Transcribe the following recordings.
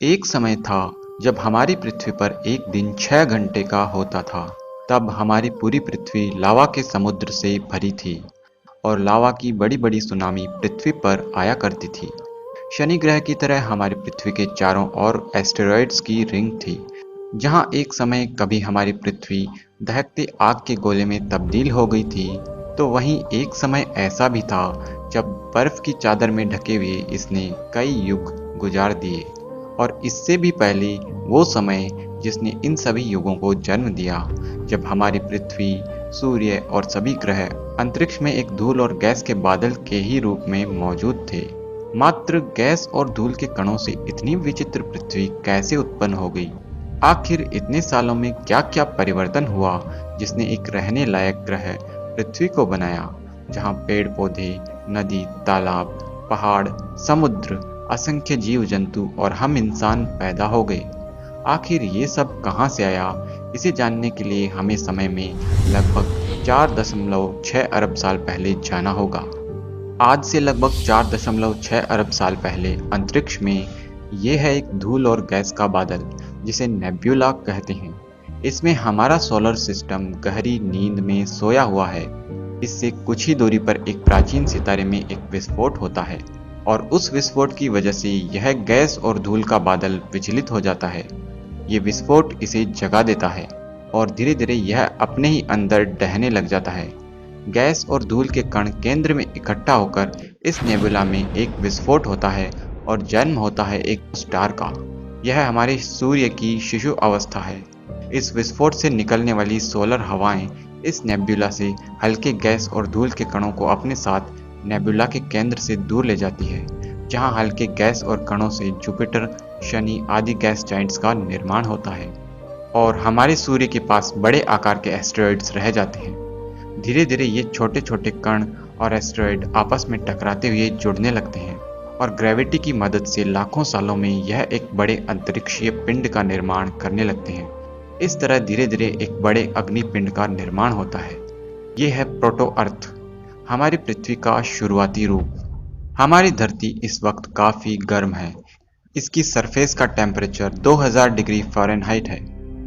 एक समय था जब हमारी पृथ्वी पर एक दिन 6 घंटे का होता था। तब हमारी पूरी पृथ्वी लावा के समुद्र से भरी थी और लावा की बड़ी बड़ी सुनामी पृथ्वी पर आया करती थी। शनि ग्रह की तरह हमारी पृथ्वी के चारों ओर एस्टेरॉयड्स की रिंग थी, जहां एक समय कभी हमारी पृथ्वी दहकते आग के गोले में तब्दील हो गई थी, तो वहीं एक समय ऐसा भी था जब बर्फ की चादर में ढके हुए इसने कई युग गुजार दिए। और इससे भी पहले वो समय जिसने इन सभी युगों को जन्म दिया, जब हमारी पृथ्वी, सूर्य और सभी ग्रह अंतरिक्ष में एक धूल और गैस के बादल के ही रूप में मौजूद थे। मात्र गैस और धूल के कणों से इतनी विचित्र पृथ्वी कैसे उत्पन्न हो गई? आखिर इतने सालों में क्या क्या परिवर्तन हुआ जिसने एक रहने लायक ग्रह पृथ्वी को बनाया, जहां पेड़ पौधे, नदी, तालाब, पहाड़, समुद्र, असंख्य जीव जंतु और हम इंसान पैदा हो गए। आखिर ये सब कहां से आया? इसे जानने के लिए हमें समय में लगभग 4.6 अरब साल पहले जाना होगा। आज से लगभग 4.6 अरब साल पहले अंतरिक्ष में यह है एक धूल और गैस का बादल जिसे नेब्यूला कहते हैं। इसमें हमारा सोलर सिस्टम गहरी नींद में सोया हुआ है। इससे कुछ ही दूरी पर एक प्राचीन सितारे में एक विस्फोट होता है और उस विस्फोट की वजह से यह गैस और धूल का बादल विचलित हो जाता है। ये विस्फोट इसे जगा देता है और धीरे धीरे यह अपने ही अंदर डहने लग जाता है। गैस और धूल के कण केंद्र में इकट्ठा होकर इस नेबुला में एक विस्फोट होता है और जन्म होता है एक स्टार का। यह हमारे सूर्य की शिशु अवस्था है। इस विस्फोट से निकलने वाली सोलर हवाएं इस नेबुला से हल्के गैस और धूल के कणों को अपने साथ नेबुला के केंद्र से दूर ले जाती है, जहां हल्के गैस और कणों से जुपिटर, शनि आदि गैस जाइंट्स का निर्माण होता है और हमारे सूर्य के पास बड़े आकार के एस्टेरॉयड्स रह जाते हैं। धीरे धीरे ये छोटे छोटे कण और एस्टेरॉयड आपस में टकराते हुए जुड़ने लगते हैं और ग्रेविटी की मदद से लाखों सालों में यह एक बड़े अंतरिक्षीय पिंड का निर्माण करने लगते हैं। इस तरह धीरे धीरे एक बड़े अग्निपिंड का निर्माण होता है। ये है प्रोटो अर्थ, हमारी पृथ्वी का शुरुआती रूप। हमारी धरती इस वक्त काफ़ी गर्म है। इसकी सरफेस का टेम्परेचर 2000 डिग्री फ़ारेनहाइट है।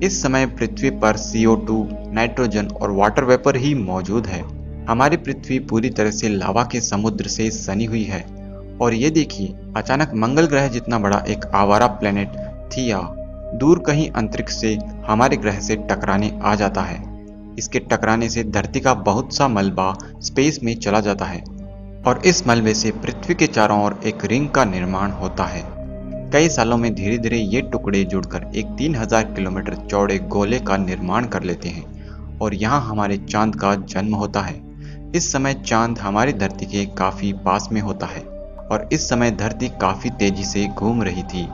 इस समय पृथ्वी पर CO2, नाइट्रोजन और वाटर वेपर ही मौजूद है। हमारी पृथ्वी पूरी तरह से लावा के समुद्र से सनी हुई है। और ये देखिए, अचानक मंगल ग्रह जितना बड़ा एक आवारा प्लेनेट थिया दूर कहीं अंतरिक्ष से हमारे ग्रह से टकराने आ जाता है। इसके टकराने से धरती का बहुत सा मलबा स्पेस में चला जाता है और इस मलबे से पृथ्वी के चारों ओर एक रिंग का निर्माण होता है। कई सालों में धीरे धीरे ये टुकड़े जुड़कर एक 3000 किलोमीटर चौड़े गोले का निर्माण कर लेते हैं और यहाँ हमारे चांद का जन्म होता है। इस समय चांद हमारी धरती के काफ़ी पास में होता है और इस समय धरती काफ़ी तेजी से घूम रही थी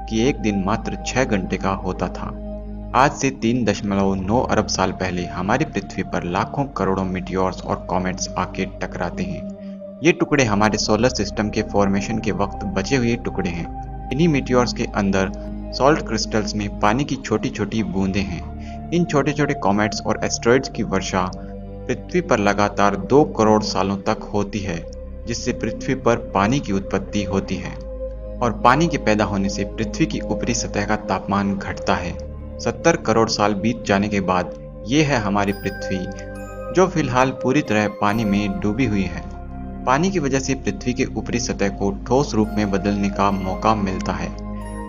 कि एक दिन मात्र 6 घंटे का होता था। आज से 3.9 अरब साल पहले हमारी पृथ्वी पर लाखों करोड़ों मीटियोर्स और कॉमेट्स आके टकराते हैं। ये टुकड़े हमारे सोलर सिस्टम के फॉर्मेशन के वक्त बचे हुए टुकड़े हैं। इन्हीं मीटियोर्स के अंदर सॉल्ट क्रिस्टल्स में पानी की छोटी छोटी बूंदें हैं। इन छोटे छोटे कॉमेट्स और एस्टेरॉयड्स की वर्षा पृथ्वी पर लगातार 2 करोड़ सालों तक होती है, जिससे पृथ्वी पर पानी की उत्पत्ति होती है और पानी के पैदा होने से पृथ्वी की ऊपरी सतह का तापमान घटता है। 70 करोड़ साल बीत जाने के बाद ये है हमारी पृथ्वी, जो फिलहाल पूरी तरह पानी में डूबी हुई है। पानी की वजह से पृथ्वी के ऊपरी सतह को ठोस रूप में बदलने का मौका मिलता है।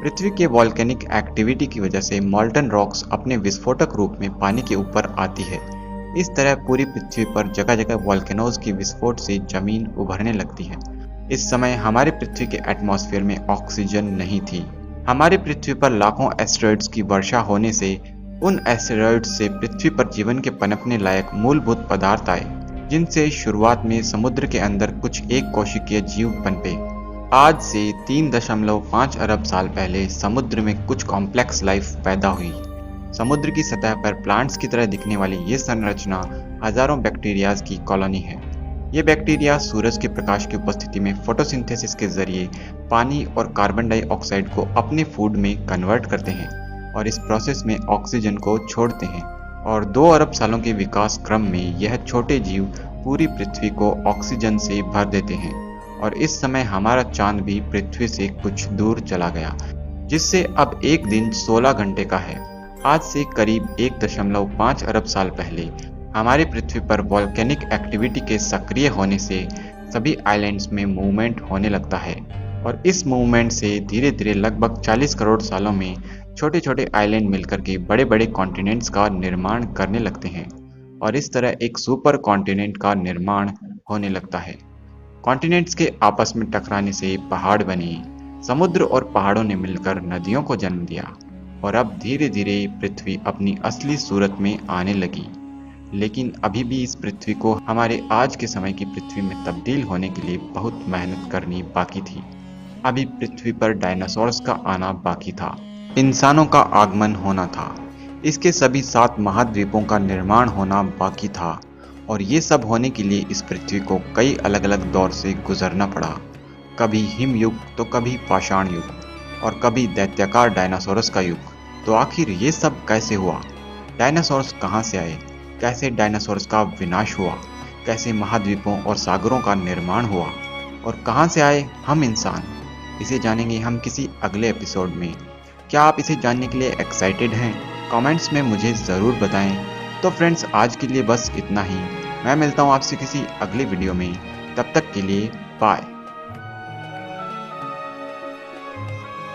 पृथ्वी के वॉल्केनिक एक्टिविटी की वजह से मॉल्टन रॉक्स अपने विस्फोटक रूप में पानी के ऊपर आती है। इस तरह पूरी पृथ्वी पर जगह जगह वॉल्केनोज के विस्फोट से जमीन उभरने लगती है। इस समय हमारी पृथ्वी के एटमॉस्फेयर में ऑक्सीजन नहीं थी। हमारी पृथ्वी पर लाखों एस्टेरॉयड्स की वर्षा होने से उन एस्टेरॉयड्स से पृथ्वी पर जीवन के पनपने लायक मूलभूत पदार्थ आए, जिनसे शुरुआत में समुद्र के अंदर कुछ एक कोशिकीय जीव पनपे। आज से 3.5 अरब साल पहले समुद्र में कुछ कॉम्प्लेक्स लाइफ पैदा हुई। समुद्र की सतह पर प्लांट्स की तरह दिखने वाली ये संरचना हजारों बैक्टीरियाज की कॉलोनी है। ये बैक्टीरिया सूरज के प्रकाश की उपस्थिति में फोटोसिंथेसिस के जरिए पानी और कार्बन डाइऑक्साइड को अपने फूड में कन्वर्ट करते हैं और इस प्रोसेस में ऑक्सीजन को छोड़ते हैं और 2 अरब सालों के विकास क्रम में यह छोटे जीव पूरी पृथ्वी को ऑक्सीजन से भर देते हैं और इस समय हमारा चांद भी पृथ्वी से कुछ दूर चला गया, जिससे अब एक दिन 16 घंटे का है। आज से करीब 1.5 अरब साल पहले हमारी पृथ्वी पर वॉल्केनिक एक्टिविटी के सक्रिय होने से सभी आइलैंड्स में मूवमेंट होने लगता है और इस मूवमेंट से धीरे धीरे लगभग 40 करोड़ सालों में छोटे छोटे आइलैंड मिलकर के बड़े बड़े कॉन्टिनेंट्स का निर्माण करने लगते हैं और इस तरह एक सुपर कॉन्टिनेंट का निर्माण होने लगता है। कॉन्टिनेंट्स के आपस में टकराने से पहाड़ बने, समुद्र और पहाड़ों ने मिलकर नदियों को जन्म दिया और अब धीरे धीरे पृथ्वी अपनी असली सूरत में आने लगी। लेकिन अभी भी इस पृथ्वी को हमारे आज के समय की पृथ्वी में तब्दील होने के लिए बहुत मेहनत करनी बाकी थी। अभी पृथ्वी पर डायनासोर्स का आना बाकी था, इंसानों का आगमन होना था, इसके सभी 7 महाद्वीपों का निर्माण होना बाकी था और ये सब होने के लिए इस पृथ्वी को कई अलग अलग दौर से गुजरना पड़ा। कभी हिम युग तो कभी पाषाण युग और कभी दैत्याकार डायनासोरस का युग। तो आखिर ये सब कैसे हुआ? डायनासोरस कहाँ से आए? कैसे डायनासोरस का विनाश हुआ? कैसे महाद्वीपों और सागरों का निर्माण हुआ? और कहाँ से आए हम इंसान? इसे जानेंगे हम किसी अगले एपिसोड में। क्या आप इसे जानने के लिए एक्साइटेड हैं? कमेंट्स में मुझे ज़रूर बताएं। तो फ्रेंड्स, आज के लिए बस इतना ही। मैं मिलता हूँ आपसे किसी अगले वीडियो में। तब तक के लिए बाय।